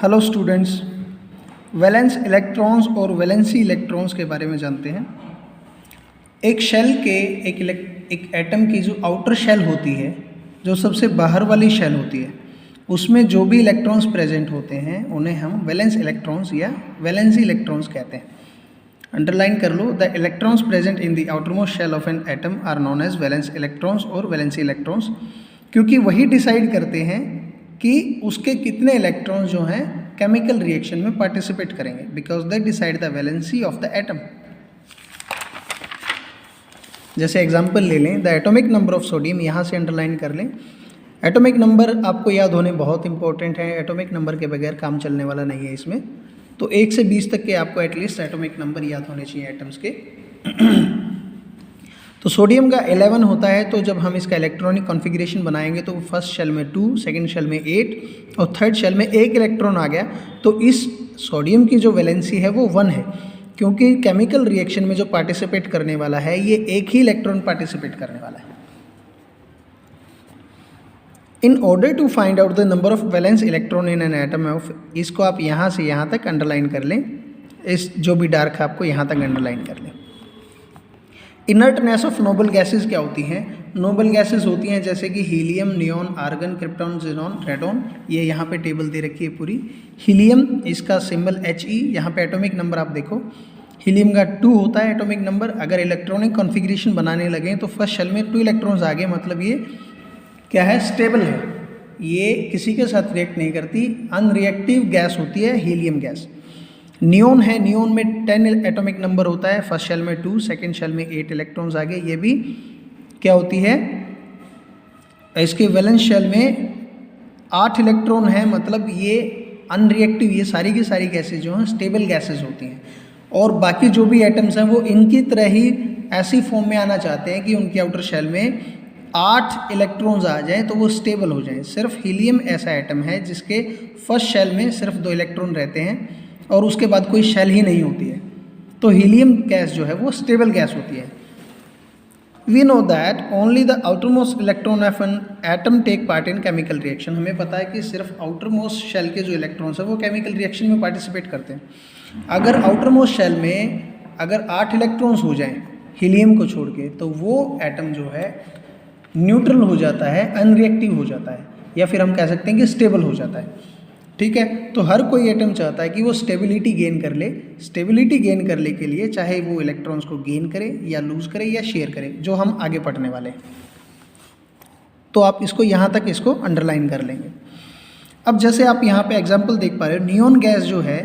Hello students, valence electrons और valency electrons के बारे में जानते हैं। एक शेल के एक एटम की जो आउटर शेल होती है, जो सबसे बाहर वाली शेल होती है, उसमें जो भी इलेक्ट्रॉन्स प्रेजेंट होते हैं उन्हें हम वैलेंस इलेक्ट्रॉन्स या वैलेंसी इलेक्ट्रॉन्स कहते हैं। अंडरलाइन कर लो, the electrons present in the outermost shell of an atom are known as valence electrons और वैलेंसी इलेक्ट्रॉन्स, क्योंकि वही डिसाइड करते हैं कि उसके कितने इलेक्ट्रॉन्स जो हैं केमिकल रिएक्शन में पार्टिसिपेट करेंगे, because they decide the valency of the atom. जैसे एग्जांपल ले लें, the atomic number of sodium, यहाँ से अंडरलाइन कर लें। एटॉमिक नंबर आपको याद होने बहुत इंपॉर्टेंट है, एटॉमिक नंबर के बगैर काम चलने वाला नहीं है इसमें। तो 1 से 20 तक के आपको एटलीस्ट एटॉमिक नंबर याद होने चाहिए एटम्स के। तो सोडियम का 11 होता है, तो जब हम इसका इलेक्ट्रॉनिक कॉन्फ़िगरेशन बनाएंगे तो फर्स्ट शेल में 2, सेकंड शेल में 8 और थर्ड शेल में 1 इलेक्ट्रॉन आ गया। तो इस सोडियम की जो वैलेंसी है वो 1 है, क्योंकि केमिकल रिएक्शन में जो पार्टिसिपेट करने वाला है ये एक ही इलेक्ट्रॉन पार्टिसिपेट करने वाला है। In order to find out the number of valence electron in an atom of, इसको आप यहाँ से यहाँ तक अंडरलाइन कर लें, इस जो भी डार्क है आपको यहाँ तक अंडरलाइन कर लें। इनर्टनेस ऑफ नोबल गैसेस क्या होती हैं? नोबल गैसेस होती हैं जैसे कि helium, neon, argon, krypton, xenon, radon. ये यहाँ पे टेबल दे रखी है पूरी। हीलियम, इसका सिंबल He, यहाँ पे एटॉमिक नंबर आप देखो, हीलियम का 2 होता है एटॉमिक नंबर। अगर इलेक्ट्रॉनिक कॉन्फ़िगरेशन बनाने लगे तो फर्स्ट शेल में 2 इलेक्ट्रॉन्स आ गए, मतलब ये क्या है, स्टेबल है, ये किसी के साथ रिएक्ट नहीं करती, अनरिएक्टिव गैस होती है हीलियम गैस। नियॉन है, नियॉन में 10 एटॉमिक नंबर होता है, फर्स्ट शेल में 2, सेकंड शेल में 8 इलेक्ट्रॉन्स आ गए। ये भी क्या होती है, इसके वैलेंस शेल में 8 इलेक्ट्रॉन है, मतलब ये अनरिएक्टिव, ये सारी की सारी गैसेज जो हैं स्टेबल गैसेज होती हैं। और बाकी जो भी एटम्स हैं वो इनकी तरह ही ऐसी फॉर्म में आना चाहते हैं कि उनकी आउटर शेल में 8 इलेक्ट्रॉन्स आ जाएं तो वो स्टेबल हो जाएं। सिर्फ हीलियम ऐसा एटम है जिसके फर्स्ट शेल में सिर्फ 2 इलेक्ट्रॉन रहते हैं और उसके बाद कोई शेल ही नहीं होती है। तो हीलियम गैस जो है वो स्टेबल गैस होती है। We know that only the outermost electron of an atom take part in chemical reaction. हमें पता है कि सिर्फ आउटरमोस्ट शेल के जो इलेक्ट्रॉन्स हैं वो केमिकल रिएक्शन में पार्टिसिपेट करते हैं। अगर आउटरमोस्ट शेल में अगर 8 इलेक्ट्रॉन्स हो जाएं हीलियम को छोड़ के, तो वो एटम जो है न्यूट्रल हो जाता है, अनरिएक्टिव हो जाता है, या फिर हम कह सकते हैं कि स्टेबल हो जाता है। ठीक है, तो हर कोई एटम चाहता है कि वो स्टेबिलिटी गेन कर ले। स्टेबिलिटी गेन करने के लिए चाहे वो इलेक्ट्रॉन्स को गेन करे या लूज़ करे या शेयर करे, जो हम आगे पढ़ने वाले हैं। तो आप इसको यहाँ तक इसको अंडरलाइन कर लेंगे। अब जैसे आप यहाँ पे एग्जांपल देख पा रहे हो, नियॉन गैस जो है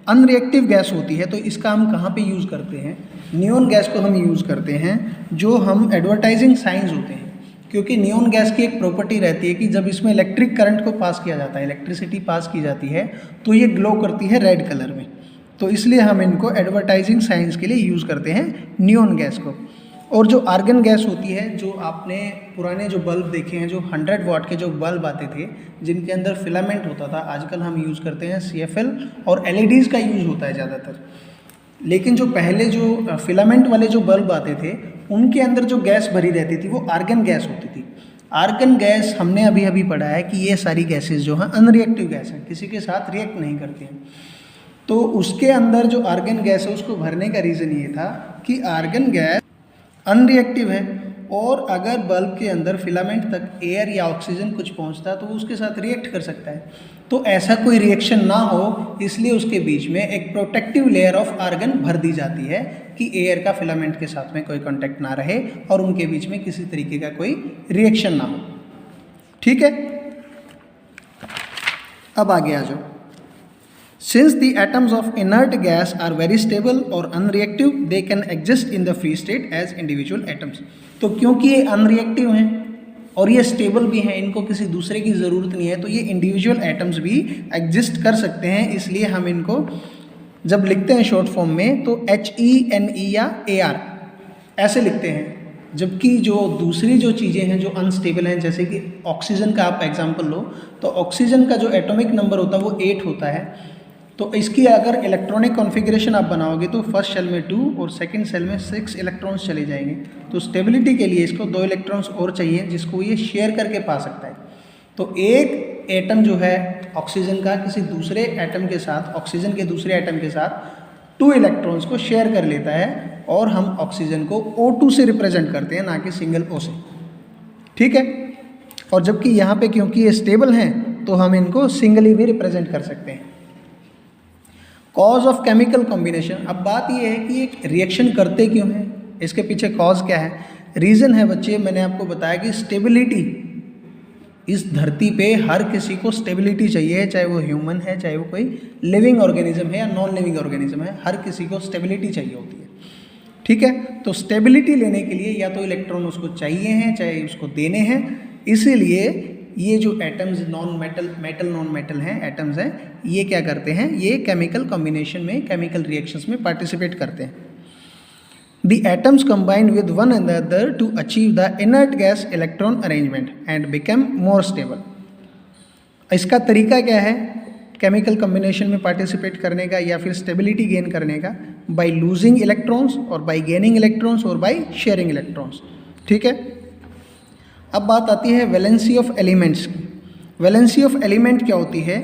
अनरिएक्टिव गैस होती है, तो इसका हम कहाँ पे यूज़ करते हैं? नियॉन गैस को हम यूज़ करते हैं जो हम एडवर्टाइजिंग साइंस होते हैं, क्योंकि नियॉन गैस की एक प्रॉपर्टी रहती है कि जब इसमें इलेक्ट्रिक करंट को पास किया जाता है, इलेक्ट्रिसिटी पास की जाती है, तो ये ग्लो करती है रेड कलर में। तो इसलिए हम इनको एडवर्टाइजिंग साइंस के लिए यूज़ करते हैं नियॉन गैस को। और जो आर्गन गैस होती है, जो आपने पुराने जो बल्ब देखे हैं, जो 100 वाट के जो बल्ब आते थे जिनके अंदर फिलामेंट होता था, आजकल हम यूज़ करते हैं CFL और LEDs का यूज़ होता है ज़्यादातर। लेकिन जो पहले जो फिलामेंट वाले जो बल्ब आते थे उनके अंदर जो गैस भरी रहती थी वो आर्गन गैस होती थी। आर्गन गैस हमने अभी अभी पढ़ा है कि ये सारी गैसेस जो हैं अनरिएक्टिव गैस हैं, किसी के साथ रिएक्ट नहीं करती हैं। तो उसके अंदर जो आर्गन गैस है उसको भरने का रीज़न ये था कि आर्गन गैस अनरिएक्टिव है, और अगर बल्ब के अंदर फिलामेंट तक एयर या ऑक्सीजन कुछ पहुंचता तो वो उसके साथ रिएक्ट कर सकता है। तो ऐसा कोई रिएक्शन ना हो, इसलिए उसके बीच में एक प्रोटेक्टिव लेयर ऑफ आर्गन भर दी जाती है कि एयर का फिलामेंट के साथ में कोई कांटेक्ट ना रहे और उनके बीच में किसी तरीके का कोई रिएक्शन ना हो। ठीक है, अब आगे आ जाओ। Since the atoms of inert gas are very stable or unreactive, they can exist in the free state as individual atoms. तो क्योंकि ये अनरिएक्टिव हैं और ये स्टेबल भी हैं, इनको किसी दूसरे की ज़रूरत नहीं है, तो ये इंडिविजुअल एटम्स भी एग्जिस्ट कर सकते हैं। इसलिए हम इनको जब लिखते हैं शॉर्ट फॉर्म में तो HENE या AR ऐसे लिखते हैं। जबकि जो दूसरी जो चीज़ें हैं जो अनस्टेबल हैं, जैसे कि ऑक्सीजन का आप एग्जांपल लो, तो ऑक्सीजन का जो एटॉमिक नंबर होता है वो 8 होता है। तो इसकी अगर इलेक्ट्रॉनिक कॉन्फ़िगरेशन आप बनाओगे तो फर्स्ट शेल में 2 और सेकंड शेल में 6 इलेक्ट्रॉन्स चले जाएंगे। तो स्टेबिलिटी के लिए इसको 2 इलेक्ट्रॉन्स और चाहिए जिसको ये शेयर करके पा सकता है। तो एक एटम जो है ऑक्सीजन का किसी दूसरे एटम के साथ, ऑक्सीजन के दूसरे एटम के साथ 2 इलेक्ट्रॉन्स को शेयर कर लेता है और हम ऑक्सीजन को O2 से रिप्रेजेंट करते हैं, ना कि सिंगल O से। ठीक है, और जबकि यहाँ पे क्योंकि ये स्टेबल हैं तो हम इनको सिंगली भी रिप्रेजेंट कर सकते हैं। कॉज ऑफ केमिकल कॉम्बिनेशन, अब बात ये है कि एक रिएक्शन करते क्यों हैं, इसके पीछे कॉज क्या है। रीज़न है बच्चे, मैंने आपको बताया कि स्टेबिलिटी, इस धरती पे हर किसी को स्टेबिलिटी चाहिए, चाहे वो ह्यूमन है, चाहे वो कोई लिविंग ऑर्गेनिज्म है या नॉन लिविंग ऑर्गेनिज्म है, हर किसी को स्टेबिलिटी चाहिए होती है। ठीक है, तो स्टेबिलिटी लेने के लिए या तो इलेक्ट्रॉन उसको चाहिए हैं, चाहे उसको देने हैं। इसीलिए ये जो एटम्स नॉन मेटल हैं, एटम्स हैं, ये क्या करते हैं, ये केमिकल कॉम्बिनेशन में, केमिकल रिएक्शंस में पार्टिसिपेट करते हैं। The atoms combine with one another to achieve the inert gas electron arrangement and become more stable. इसका तरीका क्या है केमिकल कॉम्बिनेशन में पार्टिसिपेट करने का या फिर स्टेबिलिटी गेन करने का? बाय लूजिंग इलेक्ट्रॉन्स और बाय गेनिंग इलेक्ट्रॉन्स और बाय शेयरिंग इलेक्ट्रॉन्स। ठीक है, अब बात आती है वैलेंसी ऑफ एलिमेंट्स की। वैलेंसी ऑफ एलिमेंट क्या होती है?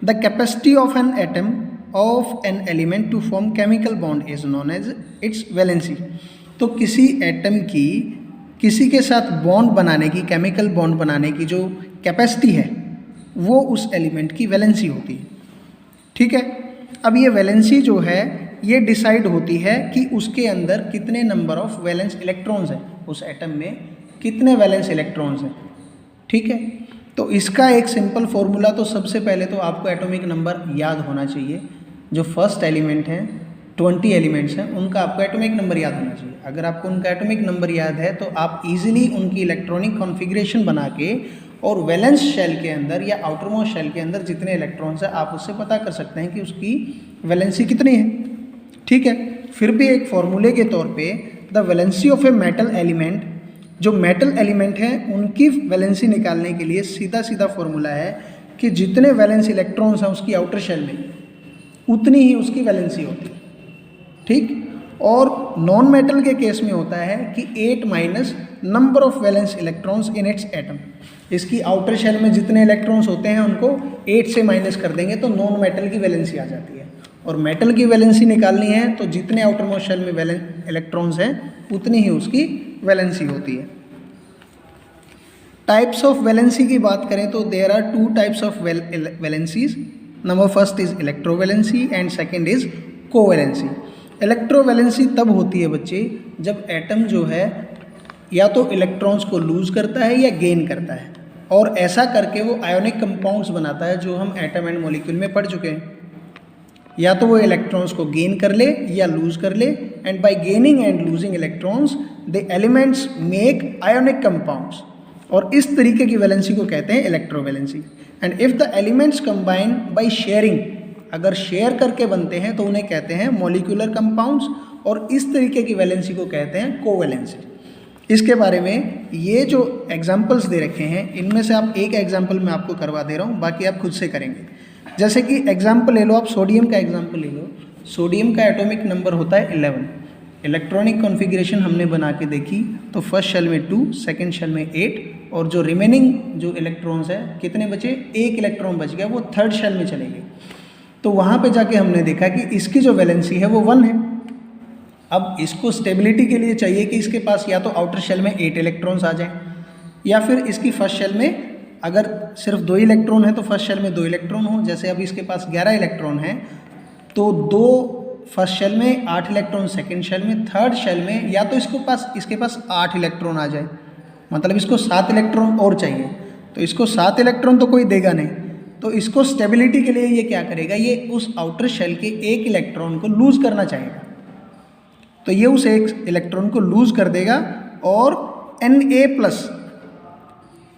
The capacity of an atom of an element to form chemical bond is known as its valency. तो किसी एटम की किसी के साथ बॉन्ड बनाने की, केमिकल बॉन्ड बनाने की जो कैपेसिटी है वो उस एलिमेंट की वैलेंसी होती है। ठीक है, अब ये वैलेंसी जो है ये डिसाइड होती है कि उसके अंदर कितने नंबर ऑफ वैलेंस इलेक्ट्रॉन्स हैं, उस एटम में कितने वैलेंस इलेक्ट्रॉन्स हैं। ठीक है, तो इसका एक सिंपल फॉर्मूला, तो सबसे पहले तो आपको एटॉमिक नंबर याद होना चाहिए। जो फर्स्ट एलिमेंट हैं, 20 एलिमेंट्स हैं, उनका आपको एटॉमिक नंबर याद होना चाहिए। अगर आपको उनका एटॉमिक नंबर याद है तो आप इजीली उनकी इलेक्ट्रॉनिक कॉन्फ़िगरेशन बना के और वैलेंस शेल के अंदर या आउटरमोस्ट शेल के अंदर जितने इलेक्ट्रॉन्स हैं आप उससे पता कर सकते हैं कि उसकी वैलेंसी कितनी है। ठीक है, फिर भी एक फॉर्मूले के तौर पे the valency of a metal element, जो मेटल एलिमेंट हैं उनकी वैलेंसी निकालने के लिए सीधा सीधा फॉर्मूला है कि जितने वैलेंस इलेक्ट्रॉन्स हैं उसकी आउटर शेल में उतनी ही उसकी वैलेंसी होती है। ठीक, और नॉन मेटल के केस में होता है कि 8 minus number of valence electrons in its atom. इसकी आउटर शेल में जितने इलेक्ट्रॉन्स होते हैं उनको 8 से माइनस कर देंगे तो नॉन मेटल की वैलेंसी आ जाती है। और मेटल की वैलेंसी निकालनी है तो जितने आउटर मोस्ट शेल में इलेक्ट्रॉन्स हैं उतनी ही उसकी वैलेंसी होती है। टाइप्स ऑफ वैलेंसी की बात करें तो there are 2 types of valencies. Number first is electrovalency and second is covalency. Electrovalency तब होती है बच्चे जब एटम जो है या तो इलेक्ट्रॉन्स को लूज करता है या गेन करता है, और ऐसा करके वो आयोनिक कंपाउंड्स बनाता है जो हम एटम एंड मॉलिक्यूल में पढ़ चुके हैं। या तो वो इलेक्ट्रॉन्स को गेन कर ले या लूज कर ले, and bye gaining and losing electrons the elements make ionic compounds, और इस तरीके की वैलेंसी को कहते हैं electrovalency. And if the elements combine by sharing, अगर शेयर करके बनते हैं तो उन्हें कहते हैं मॉलिक्यूलर कंपाउंड्स, और इस तरीके की वैलेंसी को कहते हैं कोवैलेंसी। इसके बारे में ये जो एग्जाम्पल्स दे रखे हैं इनमें से आप एक एग्जाम्पल मैं आपको करवा दे रहा हूँ, बाकी आप खुद से करेंगे। जैसे कि एग्जाम्पल ले लो, आप सोडियम का एग्जाम्पल ले लो। सोडियम का एटॉमिक नंबर होता है 11। इलेक्ट्रॉनिक कॉन्फ़िगरेशन हमने बना के देखी तो फर्स्ट शेल में 2, सेकंड शेल में 8, और जो रिमेनिंग जो इलेक्ट्रॉन्स हैं कितने बचे? 1 इलेक्ट्रॉन बच गया, वो थर्ड शेल में चले गए। तो वहाँ पे जाके हमने देखा कि इसकी जो वैलेंसी है वो 1 है। अब इसको स्टेबिलिटी के लिए चाहिए कि इसके पास या तो आउटर शेल में 8 इलेक्ट्रॉन्स आ जाएं, या फिर इसकी फर्स्ट शेल में अगर सिर्फ 2 इलेक्ट्रॉन है तो फर्स्ट शेल में 2 इलेक्ट्रॉन हो। जैसे अब इसके पास 11 इलेक्ट्रॉन हैं तो 2 फर्स्ट शेल में, 8 इलेक्ट्रॉन सेकंड शेल में, थर्ड शेल में या तो इसके पास 8 इलेक्ट्रॉन आ जाए, मतलब इसको 7 इलेक्ट्रॉन और चाहिए। तो इसको 7 इलेक्ट्रॉन तो कोई देगा नहीं, तो इसको स्टेबिलिटी के लिए ये क्या करेगा, ये उस आउटर शेल के 1 इलेक्ट्रॉन को लूज करना चाहेगा। तो ये उस 1 इलेक्ट्रॉन को लूज कर देगा और Na+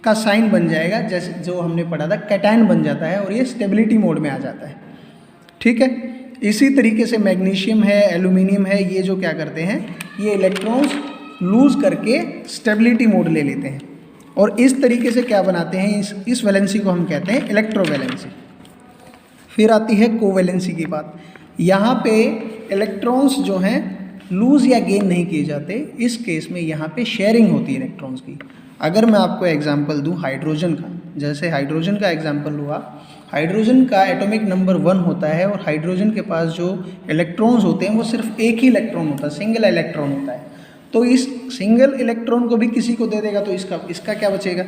का साइन बन जाएगा, जैसे जो हमने पढ़ा था कैटायन बन जाता है और ये स्टेबिलिटी मोड में आ जाता है। ठीक है, इसी तरीके से मैग्नीशियम है, एल्यूमिनियम है, ये जो क्या करते हैं, ये इलेक्ट्रॉन्स लूज करके स्टेबिलिटी मोड ले लेते हैं और इस तरीके से क्या बनाते हैं, इस वैलेंसी को हम कहते हैं इलेक्ट्रोवैलेंसी। फिर आती है कोवैलेंसी की बात। यहाँ पे इलेक्ट्रॉन्स जो हैं लूज या गेन नहीं किए जाते, इस केस में यहाँ पे शेयरिंग होती है इलेक्ट्रॉन्स की। अगर मैं आपको एग्जांपल दूं हाइड्रोजन का, जैसे हाइड्रोजन का एग्जाम्पल हुआ, हाइड्रोजन का एटॉमिक नंबर 1 होता है और हाइड्रोजन के पास जो इलेक्ट्रॉन्स होते हैं वो सिर्फ एक ही इलेक्ट्रॉन होता है, सिंगल इलेक्ट्रॉन होता है। तो इस सिंगल इलेक्ट्रॉन को भी किसी को दे देगा तो इसका क्या बचेगा?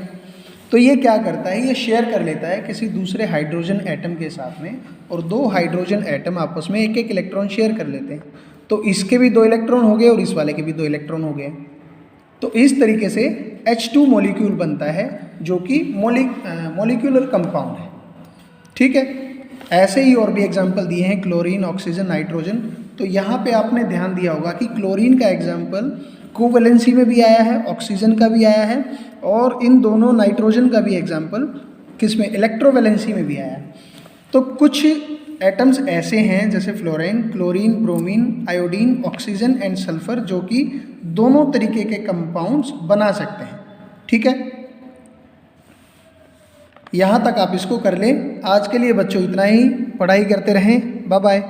तो ये क्या करता है, ये शेयर कर लेता है किसी दूसरे हाइड्रोजन एटम के साथ में, और 2 हाइड्रोजन एटम आपस में एक एक इलेक्ट्रॉन शेयर कर लेते हैं। तो इसके भी 2 इलेक्ट्रॉन हो गए और इस वाले के भी 2 इलेक्ट्रॉन हो गए। तो इस तरीके से H2 मॉलिक्यूल बनता है जो कि मॉलिक्यूलर कंपाउंड है। ठीक है, ऐसे ही और भी एग्जाम्पल दिए हैं, क्लोरीन, ऑक्सीजन, नाइट्रोजन। तो यहाँ पे आपने ध्यान दिया होगा कि क्लोरीन का एग्जाम्पल कोवैलेंसी में भी आया है, ऑक्सीजन का भी आया है, और इन दोनों नाइट्रोजन का भी एग्जाम्पल किसमें, इलेक्ट्रोवैलेंसी में भी आया है। तो कुछ एटम्स ऐसे हैं जैसे fluorine, chlorine, bromine, iodine, oxygen and sulphur, जो कि दोनों तरीके के कंपाउंड्स बना सकते हैं। ठीक है, यहाँ तक आप इसको कर लें। आज के लिए बच्चों इतना ही, पढ़ाई करते रहें। Bye bye.